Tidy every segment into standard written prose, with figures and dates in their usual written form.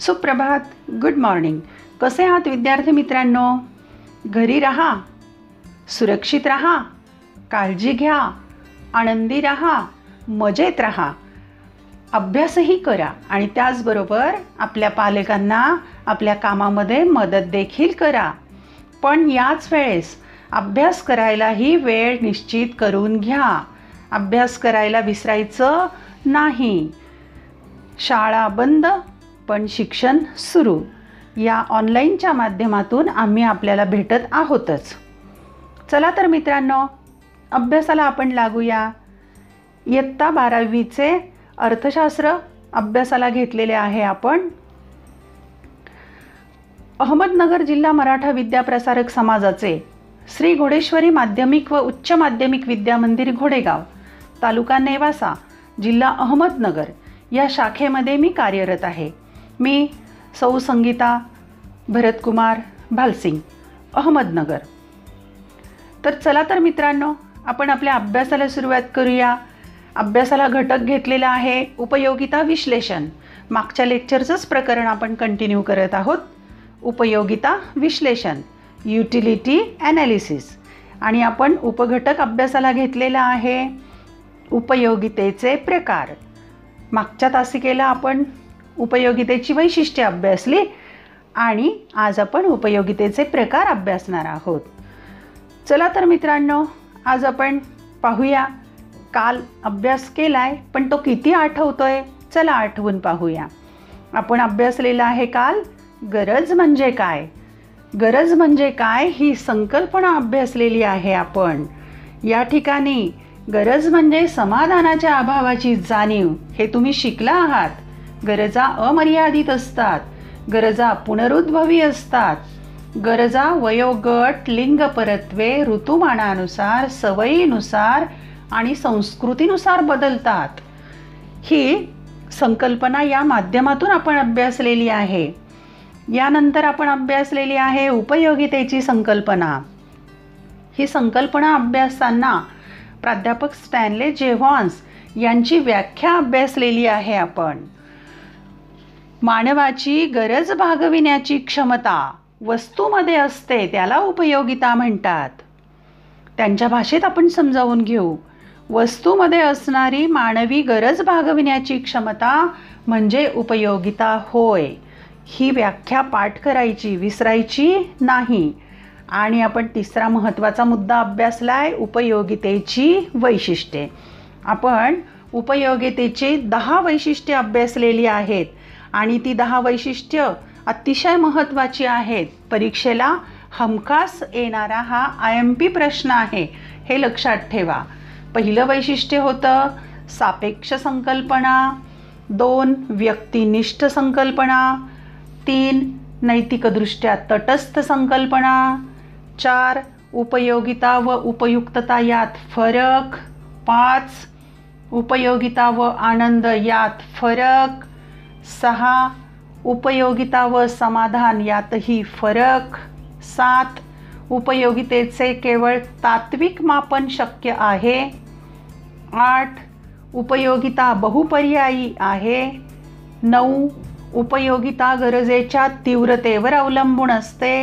सुप्रभात, good morning. कसे आहात विद्यार्थी मित्रांनो? घरी राहा, सुरक्षित राहा, काळजी घ्या, आनंदी राहा, मजेत राहा, अभ्यासही करा आणि त्याचबरोबर आपल्या पालकांना आपल्या कामामध्ये मदत देखील करा. पण याच वेळेस अभ्यास करायलाही वेळ निश्चित करून घ्या. अभ्यास करायला विसरायचं नाही. शाळा बंद पण शिक्षण सुरू या ऑनलाईनच्या माध्यमातून आम्ही आपल्याला भेटत आहोतच. चला तर मित्रांनो, अभ्यासाला आपण लागूया. इयत्ता 12वीचे अर्थशास्त्र अभ्यासाला घेतलेले आहे आपण. अहमदनगर जिल्हा मराठा विद्याप्रसारक समाजाचे श्री घोडेश्वरी माध्यमिक व उच्च माध्यमिक विद्या मंदिर घोडेगाव, तालुका नेवासा, जिल्हा अहमदनगर या शाखेमध्ये मी कार्यरत आहे. मी सौ संगीता भरतकुमार भालसिंग, अहमदनगर. तर चला तर मित्रांनो, आपण आपल्या अभ्यासाला सुरुवात करूया. अभ्यासाला घटक घेतलेला आहे उपयोगिता विश्लेषण. मागच्या लेक्चरचंच प्रकरण आपण कंटिन्यू करत आहोत. उपयोगिता विश्लेषण, युटिलिटी ॲनालिसिस. आणि आपण उपघटक अभ्यासाला घेतलेला आहे उपयोगितेचे प्रकार. मागच्या तासिकेला आपण उपयोगितेची वैशिष्ट्ये अभ्यासली आणि आज आपण उपयोगितेचे प्रकार अभ्यासणार आहोत. चला तर मित्रांनो, आज आपण पाहूया. काल अभ्यास केलाय पण तो किती आठवतोय, चला आठवून पाहूया. आपण अभ्यासलेला आहे काल गरज म्हणजे काय. गरज म्हणजे काय ही संकल्पना अभ्यासलेली आहे आपण. या ठिकाणी गरज म्हणजे समाधानाच्या अभावाची जाणीव, हे तुम्ही शिकला आहात. गरजा अमर्यादित असतात, गरजा पुनरुद्भवी असतात, गरजा वयोगट, लिंगपरत्वे, ऋतुमानानुसार, सवयीनुसार आणि संस्कृतीनुसार बदलतात. ही संकल्पना या माध्यमातून आपण अभ्यासलेली आहे. यानंतर आपण अभ्यासलेली आहे उपयोगितेची संकल्पना. ही संकल्पना अभ्यासताना प्राध्यापक स्टॅनले जेव्हॉन्स यांची व्याख्या अभ्यासलेली आहे आपण. मानवाची गरज भागविण्याची क्षमता वस्तूमध्ये असते, त्याला उपयोगिता म्हणतात. त्यांच्या भाषेत आपण समजावून घेऊ. वस्तूमध्ये असणारी मानवी गरज भागविण्याची क्षमता म्हणजे उपयोगिता होय. ही व्याख्या पाठ करायची, विसरायची नाही. आणि आपण तिसरा महत्त्वाचा मुद्दा अभ्यासलाय उपयोगितेची वैशिष्ट्ये. आपण उपयोगितेची 10 वैशिष्ट्ये अभ्यासलेली आहेत आणि ती 10 वैशिष्ट्य अतिशय महत्त्वाची आहेत. परीक्षेला हमखास येणारा हा IMP प्रश्न आहे, हे लक्षात ठेवा. पहिलं वैशिष्ट्य होतं सापेक्ष संकल्पना, 2 व्यक्तिनिष्ठ संकल्पना, 3 नैतिकदृष्ट्या तटस्थ संकल्पना, 4 उपयोगिता व उपयुक्तता यात फरक, 5 उपयोगिता व आनंद यात फरक, 6 उपयोगिता व समाधान यातही फरक, 7 उपयोगितेचे केवळ तात्विक मापन शक्य आहे, 8 उपयोगिता बहुपर्यायी आहे, 9 उपयोगिता गरजेच्या तीव्रतेवर अवलंबून असते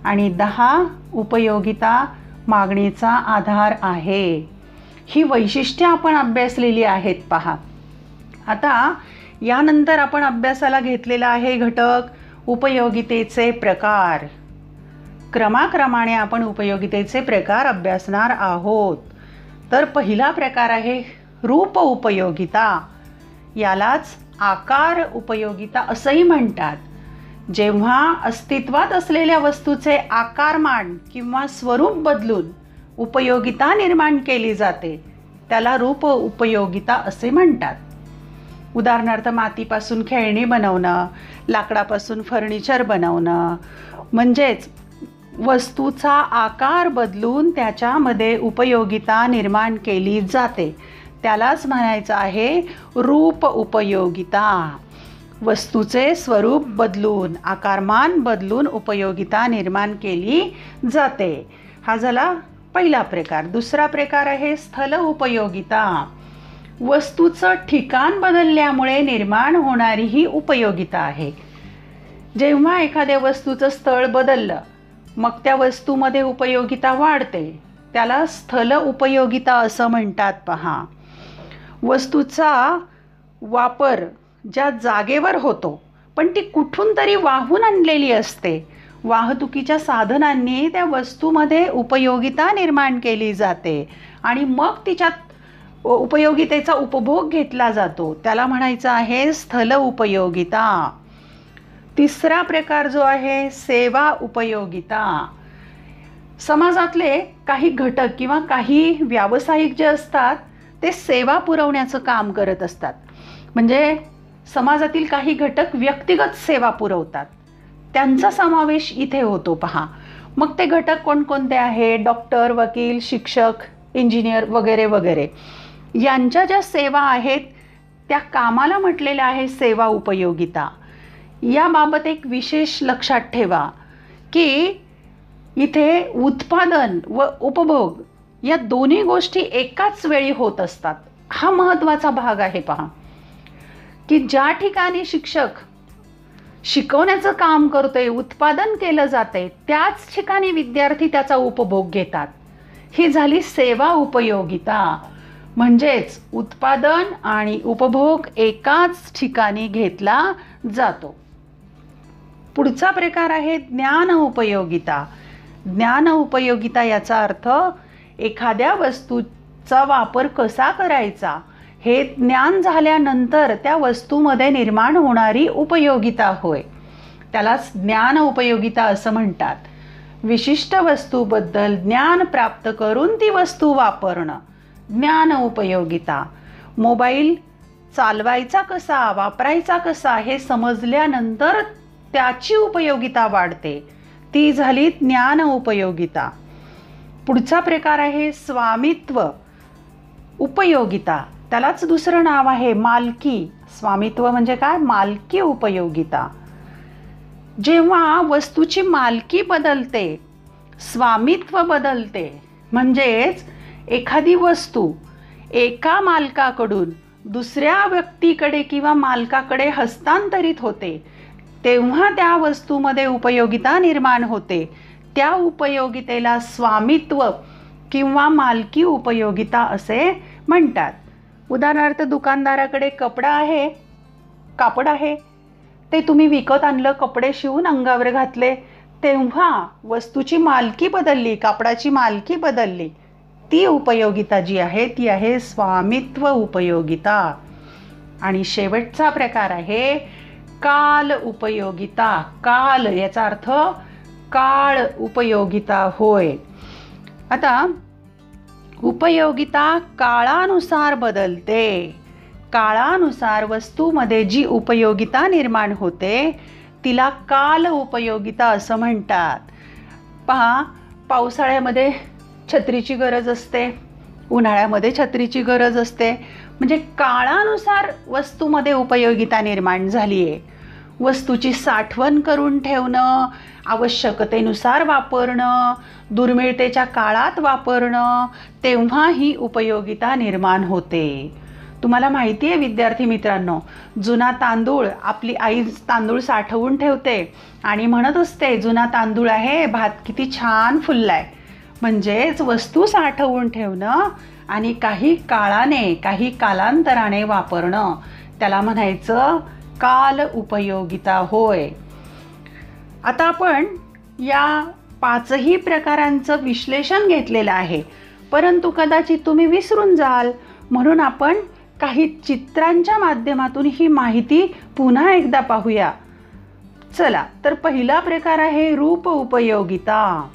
आणि 10 उपयोगिता मागणीचा आधार आहे. ही वैशिष्ट्ये आपण अभ्यासलेली आहेत पहा. आता यानंतर आपण अभ्यासाला घेतलेला आहे घटक उपयोगितेचे प्रकार. क्रमाक्रमाने आपण उपयोगितेचे प्रकार अभ्यासणार आहोत. तर पहिला प्रकार आहे रूप उपयोगिता. यालाच आकार उपयोगिता असंही म्हणतात. जेव्हा अस्तित्वात असलेल्या वस्तूचे आकारमान किंवा स्वरूप बदलून उपयोगिता निर्माण केली जाते, त्याला रूप उपयोगिता असे म्हणतात. उदाहरणार्थ मातीपासून खेळणी बनवणं, लाकडापासून फर्निचर बनवणं, म्हणजेच वस्तूचा आकार बदलून त्याच्यामध्ये उपयोगिता निर्माण केली जाते, त्यालाच म्हणायचं आहे रूप उपयोगिता. वस्तूचे स्वरूप बदलून, आकारमान बदलून उपयोगिता निर्माण केली जाते. हा झाला पहिला प्रकार. दुसरा प्रकार आहे स्थल उपयोगिता. वस्तूचं ठिकाण बदलल्यामुळे निर्माण होणारी ही उपयोगिता आहे. जेव्हा एखाद्या वस्तूचं स्थळ बदललं मग त्या वस्तूमध्ये उपयोगिता वाढते, त्याला स्थल उपयोगिता असं म्हणतात. पहा, वस्तूचा वापर ज्या जागेवर होतो पण ती कुठून तरी वाहून आणलेली असते, वाहतुकीच्या साधनांनी त्या वस्तूमध्ये उपयोगिता निर्माण केली जाते आणि मग तिच्यात उपयोगितेचा उपभोग घेतला जातो, त्याला म्हणायचं आहे स्थल उपयोगिता. तिसरा प्रकार जो आहे सेवा उपयोगिता. समाजातले काही घटक किंवा काही व्यावसायिक जे असतात ते सेवा पुरवण्याचं काम करत असतात. म्हणजे समाजातील काही घटक व्यक्तिगत सेवा पुरवतात, त्यांचा समावेश इथे होतो. पहा, मग ते घटक कोणकोणते आहे? डॉक्टर, वकील, शिक्षक, इंजिनियर वगैरे वगैरे यांच्या ज्या सेवा आहेत त्या कामाला म्हटलेल्या आहे सेवा उपयोगिता. याबाबत एक विशेष लक्षात ठेवा की इथे उत्पादन व उपभोग या दोन्ही गोष्टी एकाच वेळी होत असतात. हा महत्त्वाचा भाग आहे. पहा की ज्या ठिकाणी शिक्षक शिकवण्याचं काम करतोय, उत्पादन केलं जाते, त्याच ठिकाणी विद्यार्थी त्याचा उपभोग घेतात. ही झाली सेवा उपयोगिता. म्हणजेच उत्पादन आणि उपभोग एकाच ठिकाणी घेतला जातो. पुढचा प्रकार आहे ज्ञान उपयोगिता. ज्ञान उपयोगिता याचा अर्थ एखाद्या वस्तूचा वापर कसा करायचा हे ज्ञान झाल्यानंतर त्या वस्तूमध्ये निर्माण होणारी उपयोगिता होय, त्यालाच ज्ञान उपयोगिता असं म्हणतात. विशिष्ट वस्तूबद्दल ज्ञान प्राप्त करून ती वस्तू वापरणं ज्ञान उपयोगिता. मोबाईल चालवायचा कसा, वापरायचा कसा हे समजल्यानंतर त्याची उपयोगिता वाढते, ती झाली ज्ञान उपयोगिता. पुढचा प्रकार आहे स्वामित्व उपयोगिता. त्यालाच दुसरं नाव आहे मालकी. स्वामित्व म्हणजे काय? मालकी उपयोगिता. जेव्हा वस्तूची मालकी बदलते, स्वामित्व बदलते, म्हणजेच एखादी वस्तू एका मालकाकडून दुसऱ्या व्यक्तीकडे किंवा मालकाकडे हस्तांतरित होते, तेव्हा त्या वस्तूमध्ये उपयोगिता निर्माण होते. त्या उपयोगितेला स्वामित्व किंवा मालकी उपयोगिता असे म्हणतात. उदाहरणार्थ, दुकानदाराकडे कापड आहे, ते तुम्ही विकत आणलं, कपडे शिवून अंगावर घातले, तेव्हा वस्तूची मालकी बदलली, कापडाची मालकी बदलली. ती उपयोगिता जी आहे ती आहे स्वामित्व उपयोगिता. आणि शेवटचा प्रकार आहे काल उपयोगिता. काल याचा अर्थ काळ उपयोगिता होय. आता उपयोगिता काळानुसार बदलते. काळानुसार वस्तूमध्ये जी उपयोगिता निर्माण होते तिला काल उपयोगिता असं म्हणतात. पहा, पावसाळ्यामध्ये छत्रीची गरज असते, उन्हाळ्यामध्ये छत्रीची गरज असते. म्हणजे काळानुसार वस्तूमध्ये उपयोगिता निर्माण झाली आहे. वस्तूची साठवण करून ठेवणं, आवश्यकतेनुसार वापरणं, दुर्मिळतेच्या काळात वापरणं, तेव्हा ही उपयोगिता निर्माण होते. तुम्हाला माहिती आहे विद्यार्थी मित्रांनो, जुना तांदूळ, आपली आई तांदूळ साठवून ठेवते आणि म्हणत असते जुना तांदूळ आहे, भात किती छान फुललाय. म्हणजेच वस्तू साठवून ठेवणं आणि काही काळाने, काही कालांतराने वापरणं, त्याला म्हणायचं काल उपयोगिता होय. आता आपण या पाचही प्रकारांचं विश्लेषण घेतलेलं आहे, परंतु कदाचित तुम्ही विसरून जाल, म्हणून आपण काही चित्रांच्या माध्यमातून ही माहिती पुन्हा एकदा पाहूया. चला तर पहिला प्रकार आहे रूप उपयोगिता.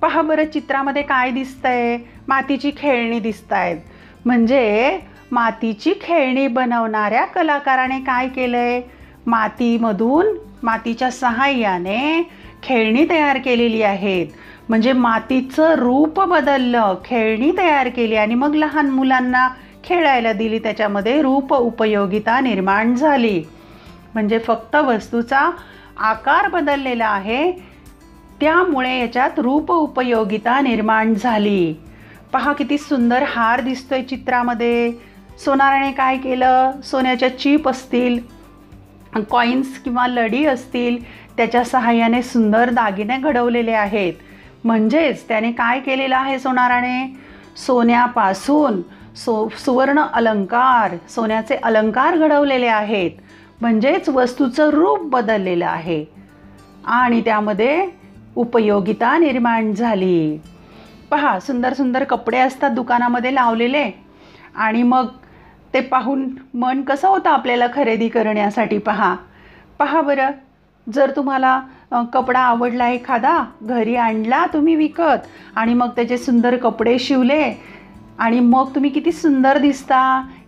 पहा बरं, चित्रामध्ये काय दिसतंय? मातीची खेळणी दिसतायत. म्हणजे मातीची खेळणी बनवणाऱ्या कलाकाराने काय केलंय? मातीच्या सहाय्याने खेळणी तयार केलेली आहेत. म्हणजे मातीचं रूप बदललं, खेळणी तयार केली आणि मग लहान मुलांना खेळायला दिली, त्याच्यामध्ये रूप उपयोगिता निर्माण झाली. म्हणजे फक्त वस्तूचा आकार बदललेला आहे, त्यामुळे याच्यात रूप उपयोगिता निर्माण झाली. पहा किती सुंदर हार दिसतोय चित्रामध्ये. सोनाराने काय केलं? सोन्याच्या चीप असतील, कॉईन्स किंवा लडी असतील त्याच्या सहाय्याने सुंदर दागिने घडवलेले आहेत. म्हणजेच त्याने काय केलेलं आहे सोनाराने? सोन्यापासून सुवर्ण अलंकार, सोन्याचे अलंकार घडवलेले आहेत. म्हणजेच वस्तूचं रूप बदललेलं आहे आणि त्यामध्ये उपयोगिता निर्माण झाली. पहा, सुंदर सुंदर कपडे असतात दुकानामध्ये लावलेले आणि मग ते पाहून मन कसं होतं आपल्याला खरेदी करण्यासाठी. पहा बरं, जर तुम्हाला कपडा आवडला एखादा, घरी आणला तुम्ही विकत आणि मग त्याचे सुंदर कपडे शिवले आणि मग तुम्ही किती सुंदर दिसता.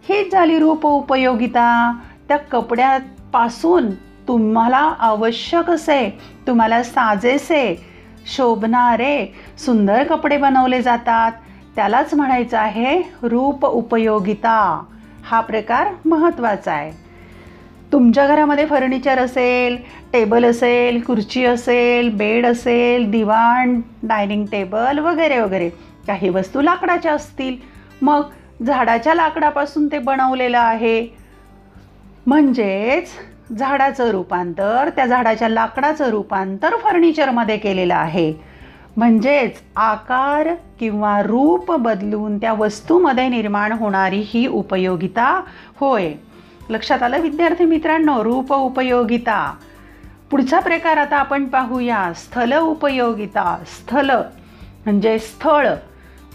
हीच झाली रूप उपयोगिता. त्या कपड्यापासून तुम्हाला आवश्यक असे, तुम्हाला साजेसे, शोभणारे सुंदर कपडे बनवले जातात. त्यालाच म्हणायचं आहे रूप उपयोगिता. हा प्रकार महत्त्वाचा आहे. तुमच्या घरामध्ये फर्निचर असेल, टेबल असेल, खुर्ची असेल, बेड असेल, दिवाण, डायनिंग टेबल वगैरे वगैरे, काही वस्तू लाकडाच्या असतील. मग झाडाच्या लाकडापासून ते बनवलेलं आहे. म्हणजेच झाडाचं रूपांतर, त्या झाडाच्या लाकडाचं रूपांतर फर्निचरमध्ये केलेलं आहे. म्हणजेच आकार किंवा रूप बदलून त्या वस्तूमध्ये निर्माण होणारी ही उपयोगिता होय. लक्षात आलं विद्यार्थी मित्रांनो? रूप उपयोगिता. पुढचा प्रकार आता आपण पाहूया, स्थल उपयोगिता. स्थल म्हणजे स्थळ,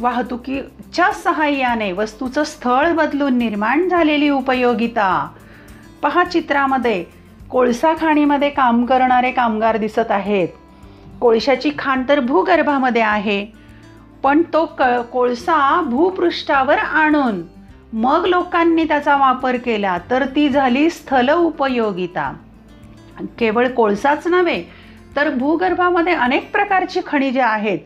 वाहतुकीच्या सहाय्याने वस्तूचं स्थळ बदलून निर्माण झालेली उपयोगिता. पहा, चित्रामध्ये कोळसा खाणीमध्ये काम करणारे कामगार दिसत आहेत. कोळशाची खाण तर भूगर्भामध्ये आहे, पण तो कोळसा भूपृष्ठावर आणून मग लोकांनी त्याचा वापर केला, तर ती झाली स्थल उपयोगिता. केवळ कोळसाच नव्हे तर भूगर्भामध्ये अनेक प्रकारची खनिजे आहेत.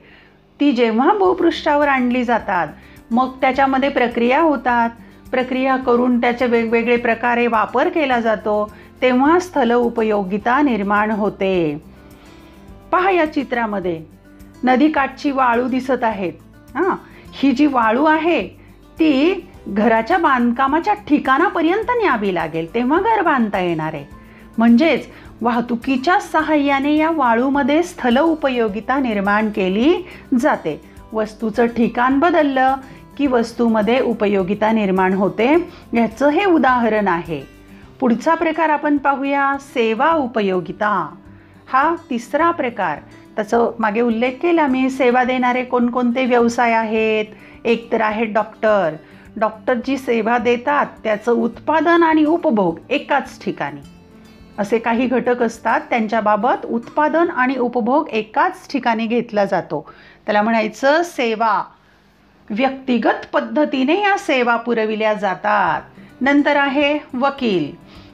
ती जेव्हा भूपृष्ठावर आणली जातात, मग त्याच्यामध्ये प्रक्रिया होतात. प्रक्रिया करून त्याचे वेगवेगळे प्रकारे वापर केला जातो, तेव्हा स्थल उपयोगिता निर्माण होते. पहा, या चित्रामध्ये नदीकाठची वाळू दिसत आहेत. ही जी वाळू आहे ती घराच्या बांधकामाच्या ठिकाणापर्यंत न्यावी लागेल, तेव्हा घर बांधता येणार आहे. म्हणजेच वाहतुकीच्या सहाय्याने या वाळूमध्ये स्थल उपयोगिता निर्माण केली जाते. वस्तूचं ठिकाण बदललं की वस्तूमध्ये उपयोगिता निर्माण होते. याचं हे उदाहरण आहे. पुढचा प्रकार आपण पाहूया, सेवा उपयोगिता. हा तिसरा प्रकार. त्याचं मागे उल्लेख केला मी. सेवा देणारे कोणकोणते व्यवसाय आहेत? एक तर आहे डॉक्टर. डॉक्टर जी सेवा देतात त्याचं उत्पादन आणि उपभोग एकाच ठिकाणी. असे काही घटक असतात, त्यांच्याबाबत उत्पादन आणि उपभोग एकाच ठिकाणी घेतला जातो. त्याला म्हणायचं सेवा. व्यक्तिगत पद्धतीने या सेवा पुरविल्या जातात. नंतर आहे वकील.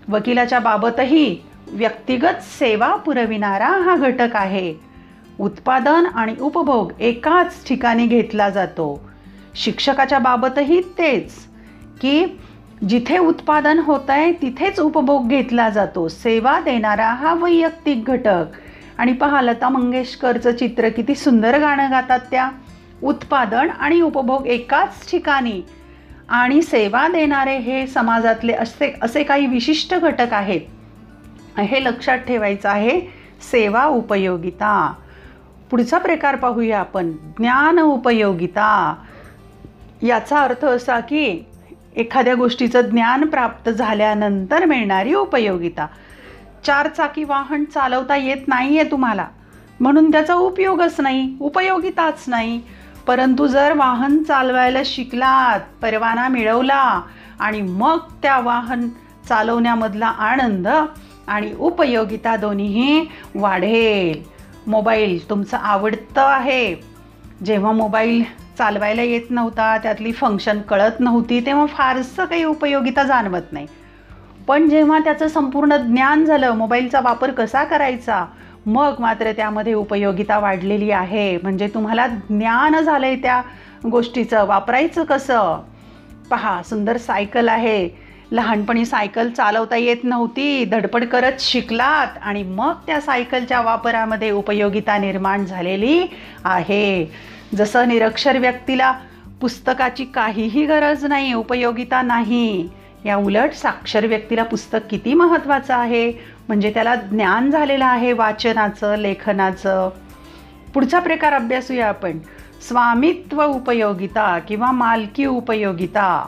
वकिलाच्या बाबतही व्यक्तिगत सेवा पुरविणारा हा घटक आहे. उत्पादन आणि उपभोग एकाच ठिकाणी घेतला जातो. शिक्षकाच्या बाबतही तेच, की जिथे उत्पादन होत आहे तिथेच उपभोग घेतला जातो. सेवा देणारा हा वैयक्तिक घटक. आणि पहा, लता मंगेशकरचं चित्र, किती सुंदर गाणं गातात त्या. उत्पादन आणि उपभोग एकाच ठिकाणी आणि सेवा देणारे हे समाजातले असे काही विशिष्ट घटक आहेत. हे लक्षात ठेवायचं आहे, सेवा उपयोगिता. पुढचा प्रकार पाहूया आपण, ज्ञान उपयोगिता. याचा अर्थ असा की एखाद्या गोष्टीचं ज्ञान प्राप्त झाल्यानंतर मिळणारी उपयोगिता. 4 चाकी वाहन चालवता येत नाही आहे तुम्हाला, म्हणून त्याचा उपयोगच नाही, उपयोगिताच नाही. परंतु जर वाहन चालवायला शिकलात, परवाना मिळवला आणि मग त्या वाहन चालवण्यामधला आनंद आणि उपयोगिता दोन्हीही वाढेल. मोबाईल तुमचं आवडतं आहे. जेव्हा मोबाईल चालवायला येत नव्हता, त्यातली फंक्शन कळत नव्हती, तेव्हा फारसं काही उपयोगिता जाणवत नाही. पण जेव्हा त्याचं संपूर्ण ज्ञान झालं, मोबाईलचा वापर कसा करायचा, मग मात्र त्यामध्ये उपयोगिता वाढलेली आहे. म्हणजे तुम्हाला ज्ञान झालंय त्या गोष्टीचं, वापरायचं कसं. पहा, सुंदर सायकल आहे. लहानपणी सायकल चालवता येत नव्हती, धडपड करत शिकलात आणि मग त्या सायकलच्या वापरामध्ये उपयोगिता निर्माण झालेली आहे. जसं निरक्षर व्यक्तीला पुस्तकाची काहीही गरज नाही, उपयोगिता नाही. या उलट साक्षर व्यक्तीला पुस्तक किती महत्त्वाचं आहे, म्हणजे त्याला ज्ञान झालेलं आहे वाचनाचं, लेखनाचं. पुढचा प्रकार अभ्यासूया आपण, स्वामित्व उपयोगिता किंवा मालकी उपयोगिता.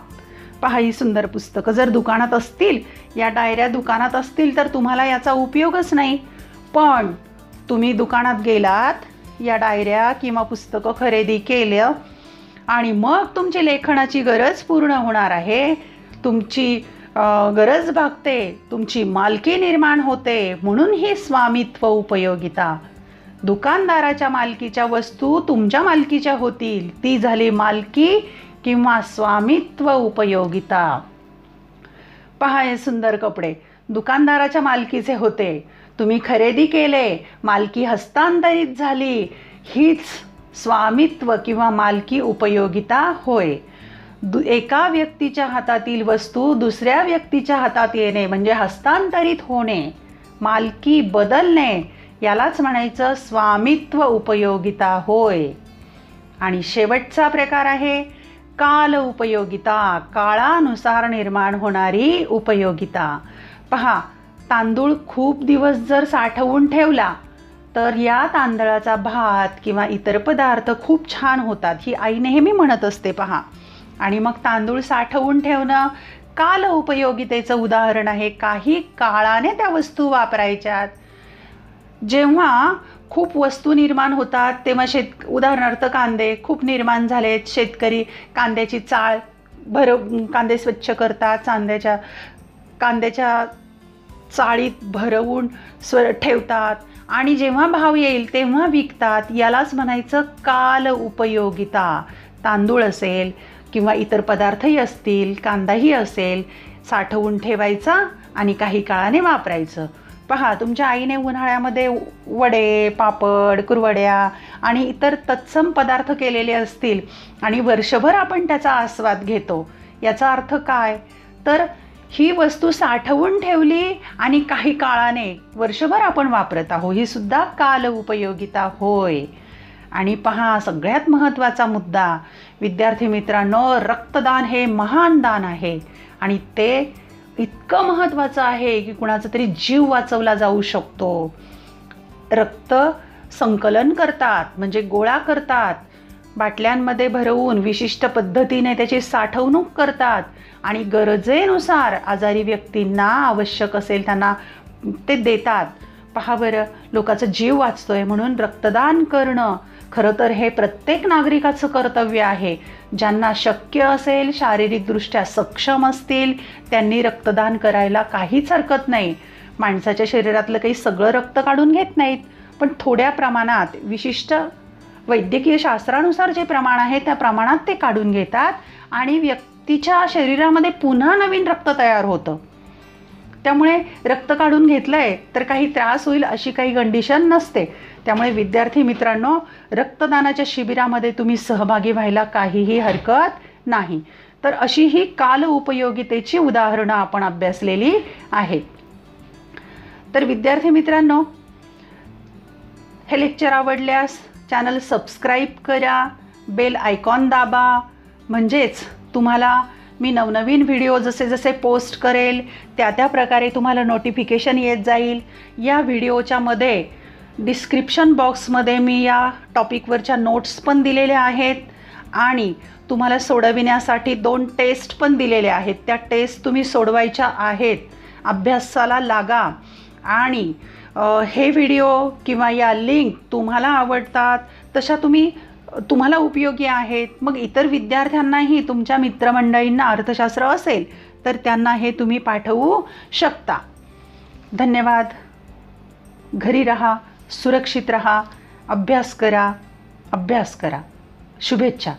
पहा, ही सुंदर पुस्तकं जर दुकानात असतील, या डायऱ्या दुकानात असतील, तर तुम्हाला याचा उपयोगच नाही. पण तुम्ही दुकानात गेलात, या डायऱ्या किंवा पुस्तकं खरेदी केलं आणि मग तुमची लेखनाची गरज पूर्ण होणार आहे, तुमची गरज भागते, तुमची मालकी निर्माण होते. म्हणून ही स्वामित्व उपयोगिता. दुकानदाराच्या मालकीच्या वस्तू तुमच्या मालकीच्या होतील, ती झाली मालकी किंवा स्वामित्व उपयोगिता. पहा, हे सुंदर कपडे दुकानदाराच्या मालकीचे होते, तुम्ही खरेदी केले, मालकी हस्तांतरित झाली, हीच स्वामित्व किंवा मालकी उपयोगिता होय. एका व्यक्तीच्या हातातील वस्तू दुसऱ्या व्यक्तीच्या हातात येणे म्हणजे हस्तांतरित होणे, मालकी बदलणे, यालाच म्हणायचं स्वामित्व उपयोगिता होय. आणि शेवटचा प्रकार आहे काल उपयोगिता, काळानुसार निर्माण होणारी उपयोगिता. पहा, तांदूळ खूप दिवस जर साठवून ठेवला तर या तांदळाचा भात किंवा इतर पदार्थ खूप छान होतात, ही आई नेहमी म्हणत असते. पहा, आणि मग तांदूळ साठवून ठेवणं काल उपयोगितेचं उदाहरण आहे. काही काळाने त्या वस्तू वापरायच्यात. जेव्हा खूप वस्तू निर्माण होतात तेव्हा उदाहरणार्थ कांदे खूप निर्माण झालेत, शेतकरी कांद्याची चाळ कांदे स्वच्छ करतात, कांद्याच्या चाळीत भरवून ठेवतात आणि जेव्हा भाव येईल तेव्हा विकतात, यालाच म्हणायचं काल उपयोगिता. तांदूळ असेल किंवा इतर पदार्थही असतील, कांदाही असेल, साठवून ठेवायचा आणि काही काळाने वापरायचं. पहा, तुमच्या आईने उन्हाळ्यामध्ये वडे, पापड, कुरवड्या आणि इतर तत्सम पदार्थ केलेले असतील आणि वर्षभर आपण त्याचा आस्वाद घेतो. याचा अर्थ काय, तर ही वस्तू साठवून ठेवली आणि काही काळाने वर्षभर आपण वापरत आहोत, ही सुद्धा काल उपयोगिता होय. आणि पहा, सगळ्यात महत्त्वाचा मुद्दा विद्यार्थी मित्रांनो, रक्तदान हे महान दान आहे आणि ते इतकं महत्त्वाचं आहे की कुणाचा तरी जीव वाचवला जाऊ शकतो. रक्त संकलन करतात म्हणजे गोळा करतात, बाटल्यांमध्ये भरवून विशिष्ट पद्धतीने त्याची साठवणूक करतात आणि गरजेनुसार आजारी व्यक्तींना आवश्यक असेल त्यांना ते देतात. पहा बरं, लोकांचा जीव वाचतोय म्हणून रक्तदान करणं खरं तर हे प्रत्येक नागरिकाचं कर्तव्य आहे. ज्यांना शक्य असेल, शारीरिकदृष्ट्या सक्षम असतील, त्यांनी रक्तदान करायला काहीच हरकत नाही. माणसाच्या शरीरातलं काही सगळं रक्त काढून घेत नाहीत, पण थोड्या प्रमाणात विशिष्ट वैद्यकीय शास्त्रानुसार जे प्रमाण आहे त्या प्रमाणात ते काढून घेतात आणि व्यक्तीच्या शरीरामध्ये पुन्हा नवीन रक्त तयार होतं. त्यामुळे रक्त काढून घेतलंय तर काही त्रास होईल अशी काही कंडिशन नसते. त्यामुळे विद्यार्थी मित्रांनो, रक्तदानाच्या शिबिरामध्ये तुम्ही सहभागी व्हायला काहीही हरकत नाही. तर अशी ही काल उपयोगितेची उदाहरणं आपण अभ्यासलेली आहेत. तर विद्यार्थी मित्रांनो, हे लेक्चर आवडल्यास चॅनल सबस्क्राईब करा, बेल आयकॉन दाबा, म्हणजेच तुम्हाला मी नवनवीन व्हिडिओ जसे जसे पोस्ट करेल त्या प्रकारे तुम्हाला नोटिफिकेशन येत जाईल. या व्हिडिओच्या मध्ये डिस्क्रिप्शन बॉक्समध्ये मी या टॉपिकवरच्या नोट्स पण दिलेल्या आहेत आणि तुम्हाला सोडविण्यासाठी 2 टेस्ट पण दिलेल्या आहेत. त्या टेस्ट तुम्ही सोडवायच्या आहेत. अभ्यासाला लागा आणि हे व्हिडिओ किंवा या लिंक तुम्हाला आवडतात तशा तुम्हाला उपयोगी आहेत. मग इतर विद्यार्थ्यांनाही, तुमच्या मित्रमंडळींना अर्थशास्त्र असेल तर त्यांना हे तुम्ही पाठवू शकता. धन्यवाद. घरी राहा, सुरक्षित राहा, अभ्यास करा. शुभेच्छा.